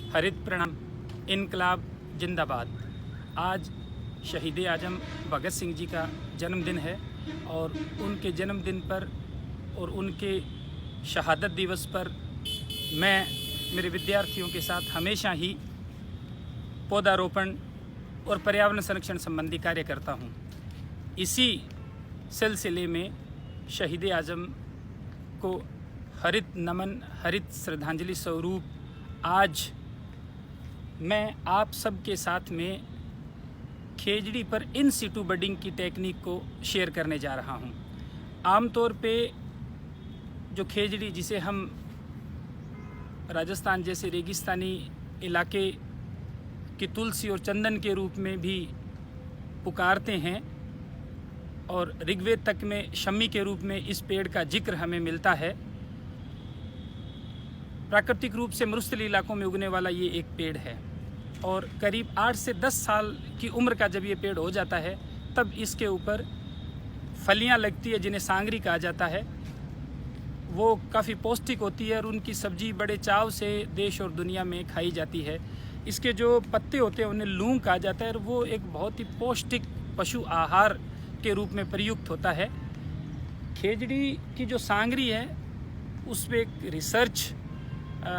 हरित प्रणाम, इनकलाब जिंदाबाद। आज शहीद आजम भगत सिंह जी का जन्मदिन है और उनके जन्मदिन पर और उनके शहादत दिवस पर मैं मेरे विद्यार्थियों के साथ हमेशा ही पौधारोपण और पर्यावरण संरक्षण संबंधी कार्य करता हूँ। इसी सिलसिले में शहीद आजम को हरित नमन, हरित श्रद्धांजलि स्वरूप आज मैं आप सबके साथ में खेजड़ी पर इन सिटू बडिंग की टेक्निक को शेयर करने जा रहा हूँ। आमतौर पे जो खेजड़ी, जिसे हम राजस्थान जैसे रेगिस्तानी इलाके की तुलसी और चंदन के रूप में भी पुकारते हैं और ऋग्वेद तक में शम्मी के रूप में इस पेड़ का जिक्र हमें मिलता है। प्राकृतिक रूप से मरुस्थलीय इलाकों में उगने वाला ये एक पेड़ है और करीब 8 से 10 साल की उम्र का जब ये पेड़ हो जाता है तब इसके ऊपर फलियां लगती है जिन्हें सांगरी कहा जाता है। वो काफ़ी पौष्टिक होती है और उनकी सब्जी बड़े चाव से देश और दुनिया में खाई जाती है। इसके जो पत्ते होते हैं उन्हें लूंग कहा जाता है और वो एक बहुत ही पौष्टिक पशु आहार के रूप में प्रयुक्त होता है। खेजड़ी की जो सांगरी है उस पर एक रिसर्च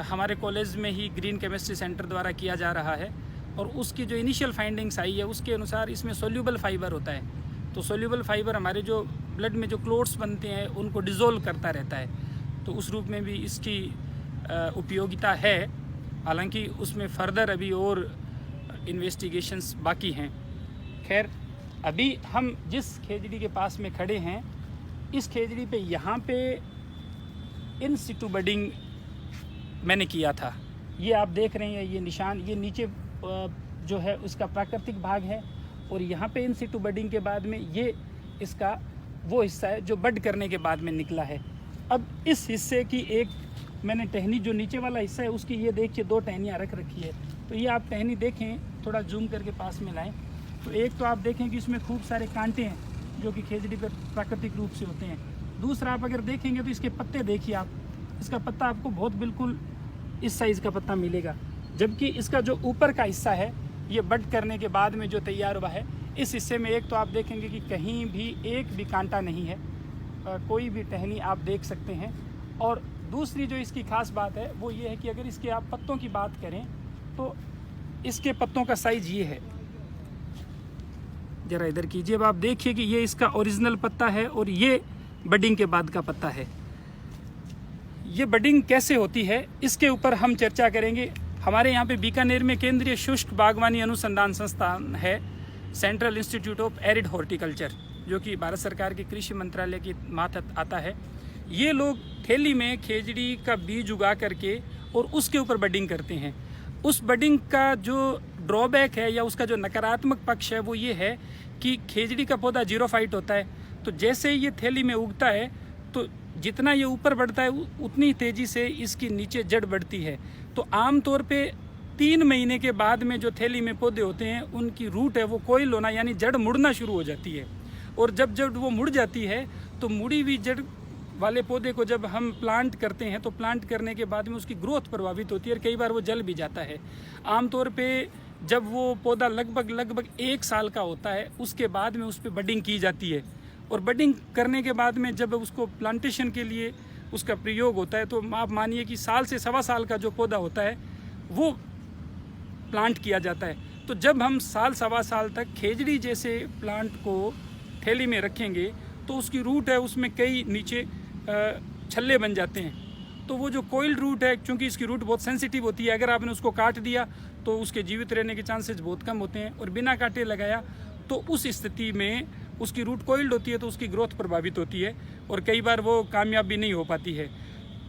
हमारे कॉलेज में ही ग्रीन केमिस्ट्री सेंटर द्वारा किया जा रहा है और उसकी जो इनिशियल फाइंडिंग्स आई है उसके अनुसार इसमें सोल्यूबल फाइबर होता है। तो सोल्यूबल फाइबर हमारे जो ब्लड में जो क्लोट्स बनते हैं उनको डिज़ोल्व करता रहता है, तो उस रूप में भी इसकी उपयोगिता है। हालांकि उसमें फर्दर अभी और इन्वेस्टिगेशंस बाकी हैं। खैर, अभी हम जिस खेजड़ी के पास में खड़े हैं, इस खेजड़ी पे यहाँ पे इन सिटू बडिंग मैंने किया था। ये आप देख रहे हैं, ये निशान, ये नीचे जो है उसका प्राकृतिक भाग है और यहाँ पे इन सिटू बडिंग के बाद में ये इसका वो हिस्सा है जो बड करने के बाद में निकला है। अब इस हिस्से की एक मैंने टहनी, जो नीचे वाला हिस्सा है उसकी, ये देखिए 2 टहनियाँ रख रखी है। तो ये आप टहनी देखें, थोड़ा जूम करके पास में लाएं, तो एक तो आप देखें कि इसमें खूब सारे कांटे हैं जो कि खेजड़ी पर प्राकृतिक रूप से होते हैं। दूसरा, आप अगर देखेंगे तो इसके पत्ते देखिए आप, इसका पत्ता आपको बहुत बिल्कुल इस साइज़ का पत्ता मिलेगा, जबकि इसका जो ऊपर का हिस्सा है ये बड करने के बाद में जो तैयार हुआ है, इस हिस्से में एक तो आप देखेंगे कि कहीं भी एक भी कांटा नहीं है, कोई भी टहनी आप देख सकते हैं। और दूसरी जो इसकी खास बात है वो ये है कि अगर इसके आप पत्तों की बात करें तो इसके पत्तों का साइज ये है, जरा इधर कीजिए। अब आप देखिए कि ये इसका ओरिजिनल पत्ता है और ये बडिंग के बाद का पत्ता है। ये बडिंग कैसे होती है इसके ऊपर हम चर्चा करेंगे। हमारे यहाँ पे बीकानेर में केंद्रीय शुष्क बागवानी अनुसंधान संस्थान है, central institute of arid horticulture, जो कि भारत सरकार के कृषि मंत्रालय के मातहत आता है। ये लोग थैली में खेजड़ी का बीज उगा करके और उसके ऊपर बडिंग करते हैं। उस बडिंग का जो ड्रॉबैक है या उसका जो नकारात्मक पक्ष है वो ये है कि खेजड़ी का पौधा जीरोफाइट होता है। तो जैसे ये थैली में उगता है तो जितना ये ऊपर बढ़ता है उतनी तेज़ी से इसकी नीचे जड़ बढ़ती है। तो आमतौर पे 3 महीने के बाद में जो थैली में पौधे होते हैं उनकी रूट है वो कोइल होना, यानी जड़ मुड़ना शुरू हो जाती है। और जब जब वो मुड़ जाती है तो मुड़ी हुई जड़ वाले पौधे को जब हम प्लांट करते हैं तो प्लांट करने के बाद में उसकी ग्रोथ प्रभावित होती है और कई बार वो जल भी जाता है। आमतौर पे जब वो पौधा लगभग 1 साल का होता है उसके बाद में उस पर बडिंग की जाती है और बडिंग करने के बाद में जब उसको प्लांटेशन के लिए उसका प्रयोग होता है तो आप मानिए कि साल से 1.25 साल का जो पौधा होता है वो प्लांट किया जाता है। तो जब हम साल 1.25 साल तक खेजड़ी जैसे प्लांट को थैली में रखेंगे तो उसकी रूट है उसमें कई नीचे छल्ले बन जाते हैं। तो वो जो कोइल्ड रूट है, क्योंकि इसकी रूट बहुत सेंसिटिव होती है, अगर आपने उसको काट दिया तो उसके जीवित रहने के चांसेस बहुत कम होते हैं और बिना काटे लगाया तो उस स्थिति में उसकी रूट कोइल्ड होती है तो उसकी ग्रोथ प्रभावित होती है और कई बार वो कामयाब भी नहीं हो पाती है।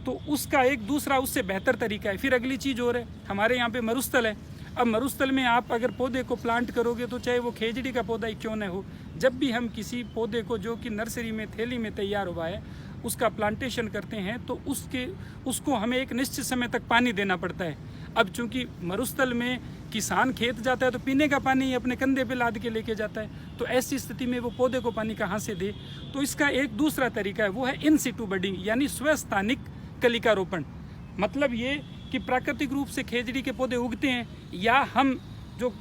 तो उसका एक दूसरा उससे बेहतर तरीका है। फिर अगली चीज़ और है, हमारे यहाँ पे मरुस्थल है। अब मरुस्थल में आप अगर पौधे को प्लांट करोगे तो चाहे वो खेजड़ी का पौधा ही क्यों न हो, जब भी हम किसी पौधे को जो कि नर्सरी में थैली में तैयार हुआ है उसका प्लांटेशन करते हैं तो उसको हमें एक निश्चित समय तक पानी देना पड़ता है। अब चूंकि मरुस्थल में किसान खेत जाता है तो पीने का पानी अपने कंधे पे लाद के लेके जाता है, तो ऐसी स्थिति में वो पौधे को पानी कहाँ से दे। तो इसका एक दूसरा तरीका है, वो है इन सिटू बडिंग, यानी स्वस्थानिक कलिकारोपण। मतलब ये कि प्राकृतिक रूप से खेजड़ी के पौधे उगते हैं, या हम जो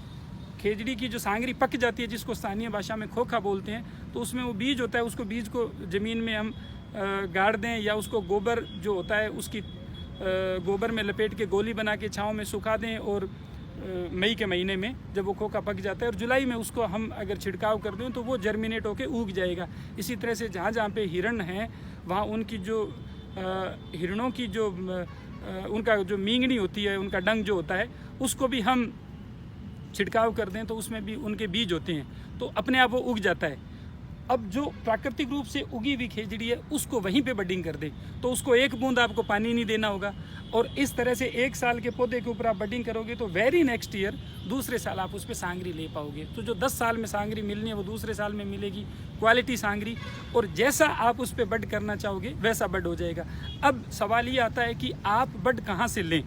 खेजड़ी की जो सांगरी पक जाती है जिसको स्थानीय भाषा में खोखा बोलते हैं, तो उसमें वो बीज होता है, उसको बीज को ज़मीन में हम गाड़ दें, या उसको गोबर जो होता है उसकी गोबर में लपेट के गोली बना के छाँव में सुखा दें, और मई के महीने में जब वो खोखा पक जाता है और जुलाई में उसको हम अगर छिड़काव कर दें तो वो जर्मिनेट होकर उग जाएगा। इसी तरह से जहाँ जहाँ पे हिरण हैं वहाँ उनकी जो हिरणों की जो उनका जो मींगनी होती है, उनका डंग जो होता है, उसको भी हम छिड़काव कर दें तो उसमें भी उनके बीज होते हैं, तो अपने आप वो उग जाता है। अब जो प्राकृतिक रूप से उगी हुई खेजड़ी है उसको वहीं पे बडिंग कर दे, तो उसको एक बूंद आपको पानी नहीं देना होगा, और इस तरह से 1 साल के पौधे के ऊपर आप बडिंग करोगे तो वेरी नेक्स्ट ईयर दूसरे साल आप उस पर सांगरी ले पाओगे। तो जो 10 साल में सांगरी मिलनी है वो दूसरे साल में मिलेगी, क्वालिटी सांगरी, और जैसा आप उस पर बड करना चाहोगे वैसा बड हो जाएगा। अब सवाल ये आता है कि आप बड कहाँ से लें,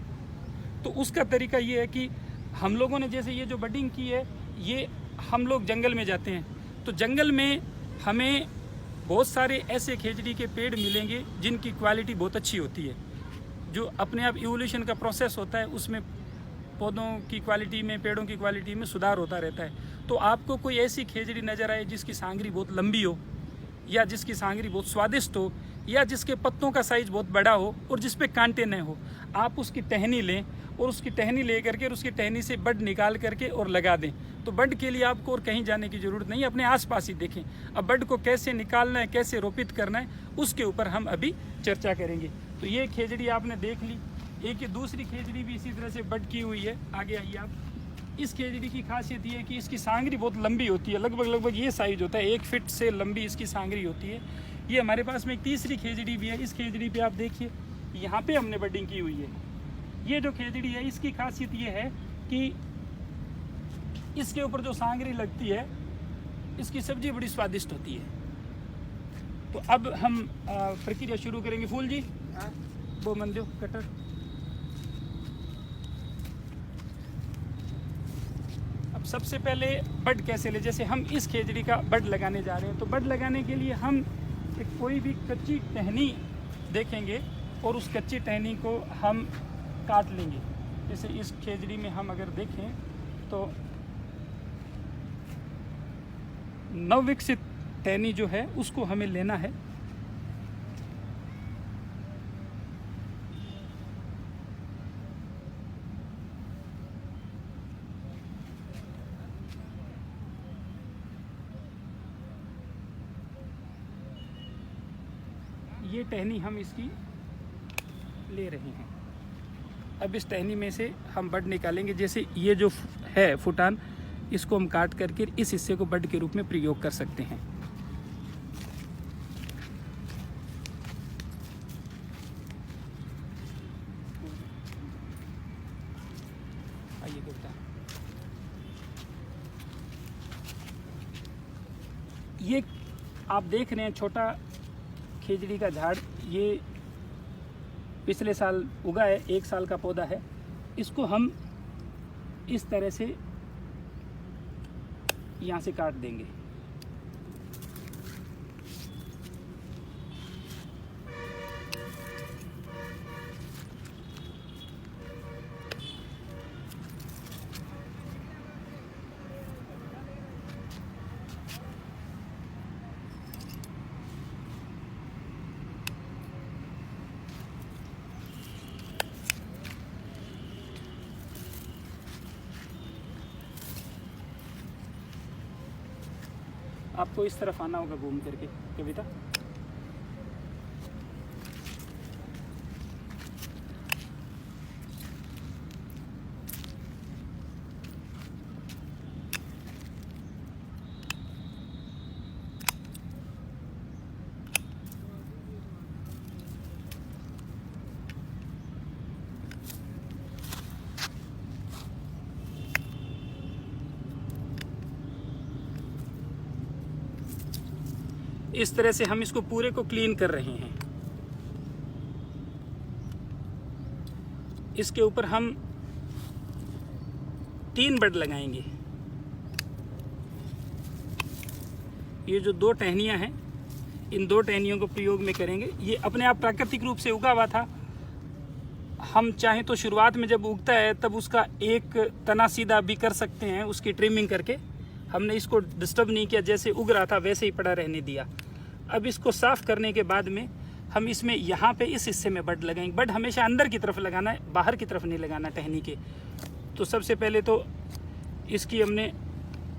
तो उसका तरीका ये है कि हम लोगों ने जैसे ये जो बडिंग की है, ये हम लोग जंगल में जाते हैं, तो जंगल में हमें बहुत सारे ऐसे खेजड़ी के पेड़ मिलेंगे जिनकी क्वालिटी बहुत अच्छी होती है। जो अपने आप इवोल्यूशन का प्रोसेस होता है उसमें पौधों की क्वालिटी में, पेड़ों की क्वालिटी में सुधार होता रहता है। तो आपको कोई ऐसी खेजड़ी नज़र आए जिसकी सांगरी बहुत लंबी हो, या जिसकी सांगरी बहुत स्वादिष्ट हो, या जिसके पत्तों का साइज बहुत बड़ा हो और जिस पे कांटे न हो, आप उसकी टहनी लें और उसकी टहनी ले करके और उसकी टहनी से बड निकाल करके और लगा दें। तो बड के लिए आपको और कहीं जाने की ज़रूरत नहीं, अपने आसपास ही देखें। अब बड को कैसे निकालना है, कैसे रोपित करना है, उसके ऊपर हम अभी चर्चा करेंगे। तो ये खेजड़ी आपने देख ली, एक ये दूसरी खेजड़ी भी इसी तरह से बड की हुई है। आगे आइए आप। इस खेजड़ी की खासियत ये है कि इसकी सांगरी बहुत लंबी होती है, लगभग ये साइज होता है, 1 फीट से लंबी इसकी सांगरी होती है। ये हमारे पास में एक तीसरी खेजड़ी भी है। इस खेजड़ी पे आप देखिए, यहाँ पे हमने बडिंग की हुई है। ये जो खेजड़ी है इसकी खासियत ये है कि इसके ऊपर जो सांगरी लगती है, इसकी सब्जी बड़ी स्वादिष्ट होती है। तो अब हम प्रक्रिया शुरू करेंगे। फूल जी वो मन दो कटर। अब सबसे पहले बड कैसे ले, जैसे हम इस खेजड़ी का बड लगाने जा रहे हैं, तो बड लगाने के लिए हम कोई भी कच्ची टहनी देखेंगे और उस कच्ची टहनी को हम काट लेंगे। जैसे इस खेजड़ी में हम अगर देखें तो नवविकसित टहनी जो है उसको हमें लेना है। ये टहनी हम इसकी ले रहे हैं। अब इस टहनी में से हम बड निकालेंगे। जैसे ये जो है फुटान, इसको हम काट करके इस हिस्से को बड के रूप में प्रयोग कर सकते हैं। आइए बेटा, ये आप देख रहे हैं छोटा खेजड़ी का झाड़, ये पिछले साल उगा है, 1 साल का पौधा है। इसको हम इस तरह से यहाँ से काट देंगे। आपको इस तरफ आना होगा घूम करके कविता। इस तरह से हम इसको पूरे को क्लीन कर रहे हैं। इसके ऊपर हम 3 बड लगाएंगे। ये जो 2 टहनियां हैं, इन 2 टहनियों को प्रयोग में करेंगे। ये अपने आप प्राकृतिक रूप से उगा हुआ था। हम चाहें तो शुरुआत में जब उगता है तब उसका एक तना सीधा भी कर सकते हैं, उसकी ट्रिमिंग करके। हमने इसको डिस्टर्ब नहीं किया, जैसे उग रहा था वैसे ही पड़ा रहने दिया। अब इसको साफ़ करने के बाद में हम इसमें यहाँ पे इस हिस्से में बड लगाएंगे। बड हमेशा अंदर की तरफ लगाना है, बाहर की तरफ नहीं लगाना टहनी के। तो सबसे पहले तो इसकी हमने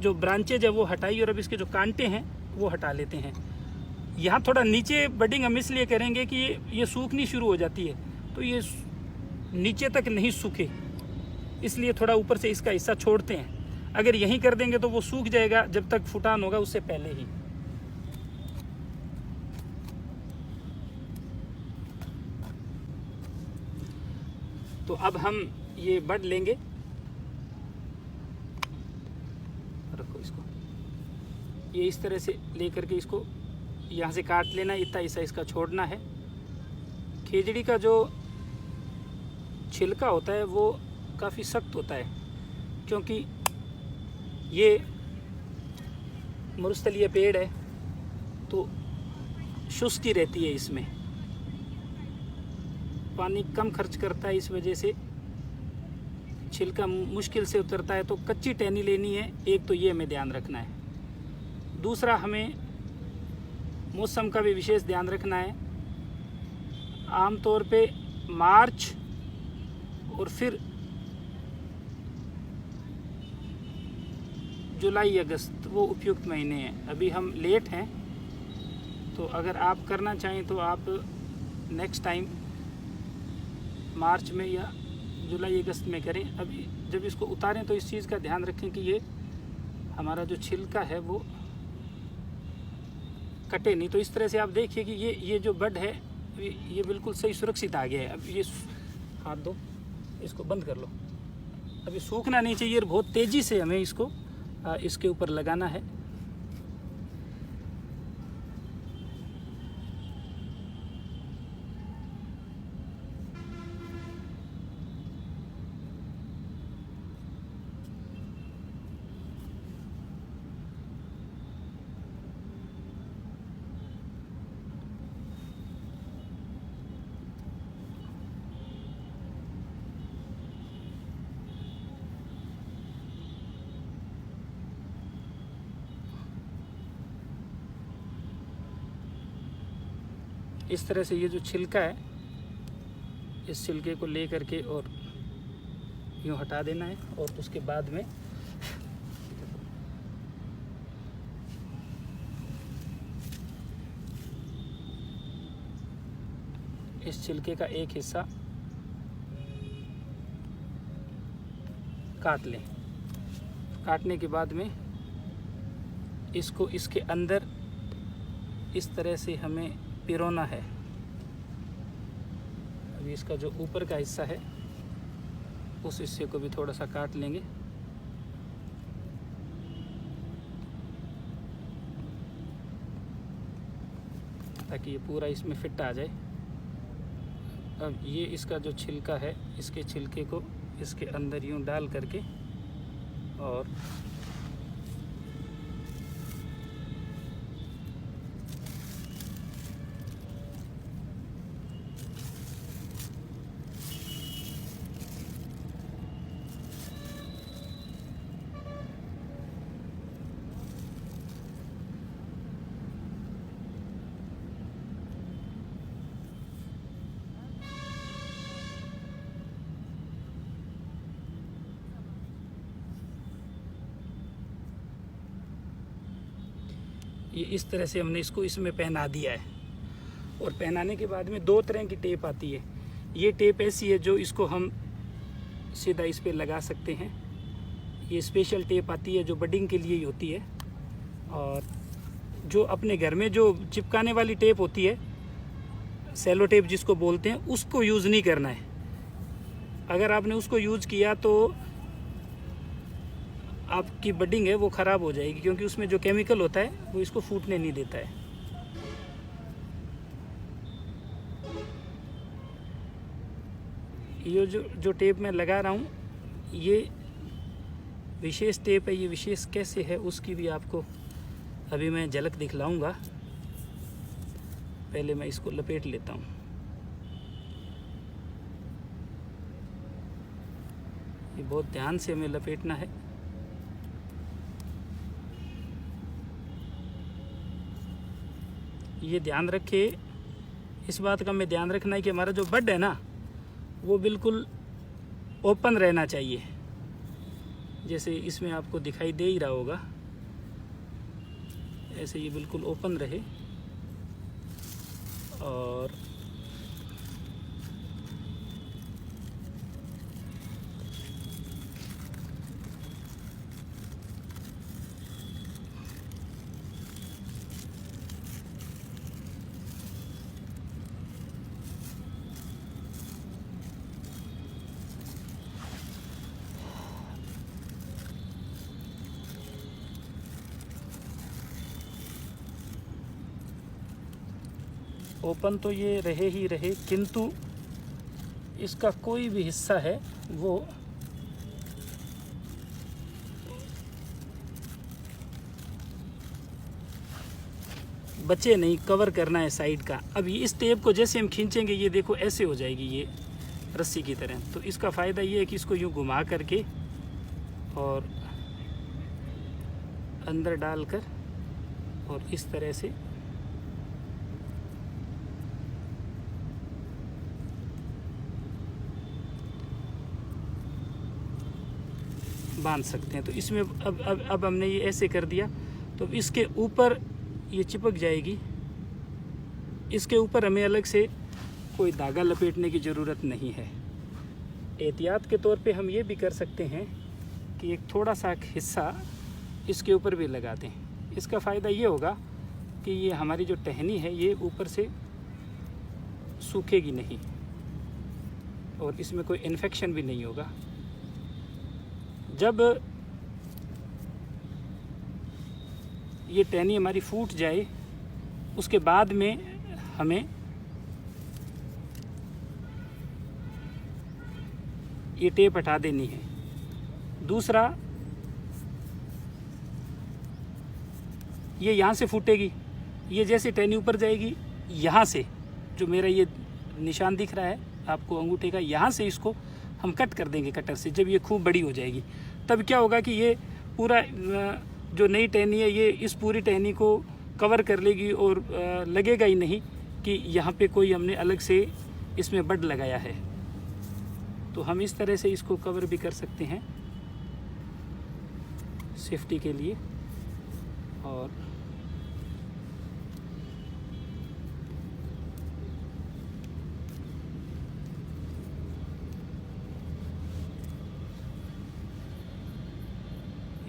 जो ब्रांचेज है वो हटाई और अब इसके जो कांटे हैं वो हटा लेते हैं। यहाँ थोड़ा नीचे बडिंग हम इसलिए करेंगे कि ये सूखनी शुरू हो जाती है, तो ये नीचे तक नहीं सूखे, इसलिए थोड़ा ऊपर से इसका हिस्सा छोड़ते हैं। अगर यहीं कर देंगे तो वो सूख जाएगा जब तक फुटान होगा उससे पहले ही। तो अब हम ये बड लेंगे, रखो इसको, ये इस तरह से लेकर के इसको यहाँ से काट लेना, इतना हिस्सा इसका छोड़ना है। खेजड़ी का जो छिलका होता है वो काफ़ी सख्त होता है, क्योंकि ये मरुस्थलीय पेड़ है तो शुष्की रहती है, इसमें पानी कम खर्च करता है, इस वजह से छिलका मुश्किल से उतरता है। तो कच्ची टहनी लेनी है, एक तो ये हमें ध्यान रखना है। दूसरा हमें मौसम का भी विशेष ध्यान रखना है। आमतौर पे मार्च और फिर जुलाई अगस्त वो उपयुक्त महीने हैं। अभी हम लेट हैं, तो अगर आप करना चाहें तो आप नेक्स्ट टाइम मार्च में या जुलाई अगस्त में करें। अभी जब इसको उतारें तो इस चीज़ का ध्यान रखें कि ये हमारा जो छिलका है वो कटे नहीं। तो इस तरह से आप देखिए कि ये जो बड है ये बिल्कुल सही सुरक्षित आ गया है। अब ये हाथ दो, इसको बंद कर लो। अभी सूखना नहीं चाहिए, बहुत तेज़ी से हमें इसको इसके ऊपर लगाना है। इस तरह से ये जो छिलका है, इस छिलके को ले करके और यूँ हटा देना है। और उसके बाद में इस छिलके का एक हिस्सा काट लें। काटने के बाद में इसको इसके अंदर इस तरह से हमें पिरोना है। अभी इसका जो ऊपर का हिस्सा है उस हिस्से को भी थोड़ा सा काट लेंगे, ताकि ये पूरा इसमें फिट आ जाए। अब ये इसका जो छिलका है, इसके छिलके को इसके अंदर यूँ डाल करके और ये इस तरह से हमने इसको इसमें पहना दिया है। और पहनाने के बाद में दो तरह की टेप आती है। ये टेप ऐसी है जो इसको हम सीधा इस पे लगा सकते हैं। ये स्पेशल टेप आती है जो बडिंग के लिए ही होती है। और जो अपने घर में जो चिपकाने वाली टेप होती है, सेलो टेप जिसको बोलते हैं, उसको यूज़ नहीं करना है। अगर आपने उसको यूज़ किया तो आपकी बडिंग है वो ख़राब हो जाएगी, क्योंकि उसमें जो केमिकल होता है वो इसको फूटने नहीं देता है। ये जो टेप मैं लगा रहा हूँ, ये विशेष टेप है। ये विशेष कैसे है उसकी भी आपको अभी मैं झलक दिखलाऊंगा। पहले मैं इसको लपेट लेता हूँ। ये बहुत ध्यान से हमें लपेटना है। ये ध्यान रखे, इस बात का हमें ध्यान रखना है कि हमारा जो बड है ना वो बिल्कुल ओपन रहना चाहिए। जैसे इसमें आपको दिखाई दे ही रहा होगा, ऐसे ये बिल्कुल ओपन रहे। और ओपन तो ये रहे ही रहे, किंतु इसका कोई भी हिस्सा है वो बचे नहीं, कवर करना है साइड का। अब इस टेप को जैसे हम खींचेंगे ये देखो ऐसे हो जाएगी ये रस्सी की तरह। तो इसका फ़ायदा ये है कि इसको यूँ घुमा करके और अंदर डालकर और इस तरह से बांध सकते हैं। तो इसमें अब हमने ये ऐसे कर दिया तो इसके ऊपर ये चिपक जाएगी। इसके ऊपर हमें अलग से कोई धागा लपेटने की ज़रूरत नहीं है। एहतियात के तौर पे हम ये भी कर सकते हैं कि एक थोड़ा सा हिस्सा इसके ऊपर भी लगा दें। इसका फ़ायदा ये होगा कि ये हमारी जो टहनी है ये ऊपर से सूखेगी नहीं और इसमें कोई इन्फेक्शन भी नहीं होगा। जब ये टहनी हमारी फूट जाए उसके बाद में हमें ये टेप हटा देनी है। दूसरा, ये यहाँ से फूटेगी, ये जैसे टहनी ऊपर जाएगी यहाँ से जो मेरा ये निशान दिख रहा है आपको अंगूठे का, यहाँ से इसको हम कट कर देंगे कटर से। जब ये खूब बड़ी हो जाएगी तब क्या होगा कि ये पूरा जो नई टहनी है ये इस पूरी टहनी को कवर कर लेगी और लगेगा ही नहीं कि यहाँ पे कोई हमने अलग से इसमें बड लगाया है। तो हम इस तरह से इसको कवर भी कर सकते हैं सेफ्टी के लिए। और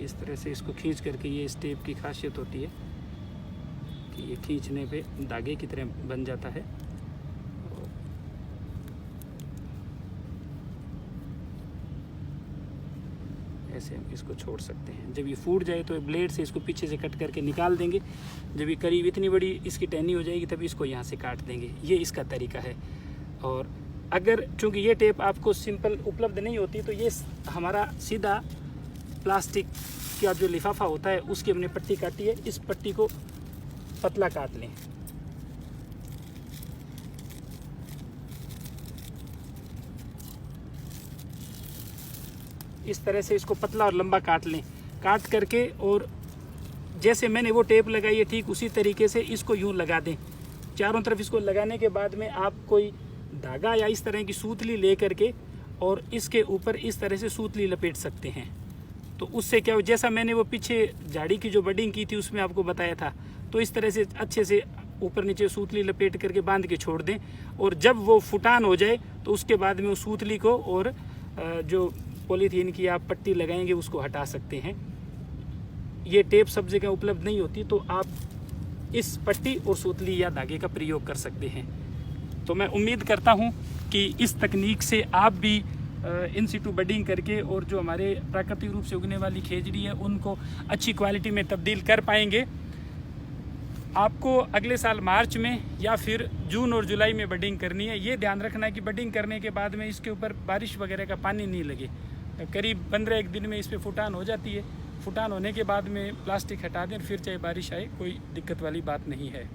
इस तरह से इसको खींच करके, ये इस टेप की खासियत होती है कि ये खींचने पे धागे की तरह बन जाता है। ऐसे हम इसको छोड़ सकते हैं। जब ये फूट जाए तो ब्लेड से इसको पीछे से कट करके निकाल देंगे। जब ये करीब इतनी बड़ी इसकी टहनी हो जाएगी तब इसको यहाँ से काट देंगे। ये इसका तरीका है। और अगर चूँकि ये टेप आपको सिंपल उपलब्ध नहीं होती तो ये हमारा सीधा प्लास्टिक का जो लिफाफा होता है उसकी हमने पट्टी काटी है। इस पट्टी को पतला काट लें। इस तरह से इसको पतला और लंबा काट लें। काट करके और जैसे मैंने वो टेप लगाई है ठीक उसी तरीके से इसको यूं लगा दें। चारों तरफ इसको लगाने के बाद में आप कोई धागा या इस तरह की सूतली ले करके और इसके ऊपर इस तरह से सूतली लपेट सकते हैं। तो उससे क्या हो, जैसा मैंने वो पीछे झाड़ी की जो बडिंग की थी उसमें आपको बताया था, तो इस तरह से अच्छे से ऊपर नीचे सूतली लपेट करके बांध के छोड़ दें। और जब वो फुटान हो जाए तो उसके बाद में उस सूतली को और जो पॉलीथीन की आप पट्टी लगाएंगे उसको हटा सकते हैं। ये टेप सब जगह उपलब्ध नहीं होती तो आप इस पट्टी और सूतली या धागे का प्रयोग कर सकते हैं। तो मैं उम्मीद करता हूँ कि इस तकनीक से आप भी इन सिटू बडिंग करके और जो हमारे प्राकृतिक रूप से उगने वाली खेजड़ी है उनको अच्छी क्वालिटी में तब्दील कर पाएंगे। आपको अगले साल मार्च में या फिर जून और जुलाई में बडिंग करनी है। ये ध्यान रखना है कि बडिंग करने के बाद में इसके ऊपर बारिश वगैरह का पानी नहीं लगे। करीब 15 दिन में इस पर फुटान हो जाती है। फुटान होने के बाद में प्लास्टिक हटा दें, फिर चाहे बारिश आए कोई दिक्कत वाली बात नहीं है।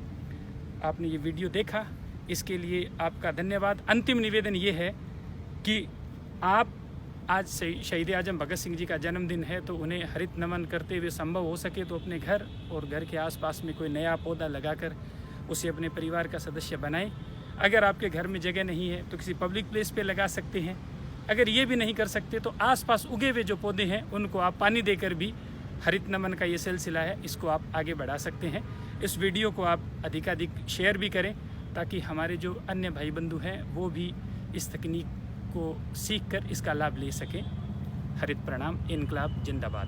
आपने ये वीडियो देखा इसके लिए आपका धन्यवाद। अंतिम निवेदन ये है कि आप आज शहीद आजम भगत सिंह जी का जन्मदिन है, तो उन्हें हरित नमन करते हुए संभव हो सके तो अपने घर और घर के आसपास में कोई नया पौधा लगाकर उसे अपने परिवार का सदस्य बनाएं। अगर आपके घर में जगह नहीं है तो किसी पब्लिक प्लेस पे लगा सकते हैं। अगर ये भी नहीं कर सकते तो आसपास उगे हुए जो पौधे हैं उनको आप पानी देकर भी हरित नमन का ये सिलसिला है, इसको आप आगे बढ़ा सकते हैं। इस वीडियो को आप अधिकाधिक शेयर भी करें ताकि हमारे जो अन्य भाई बंधु हैं वो भी इस तकनीक को सीखकर इसका लाभ ले सकें। हरित प्रणाम, इनकलाब जिंदाबाद।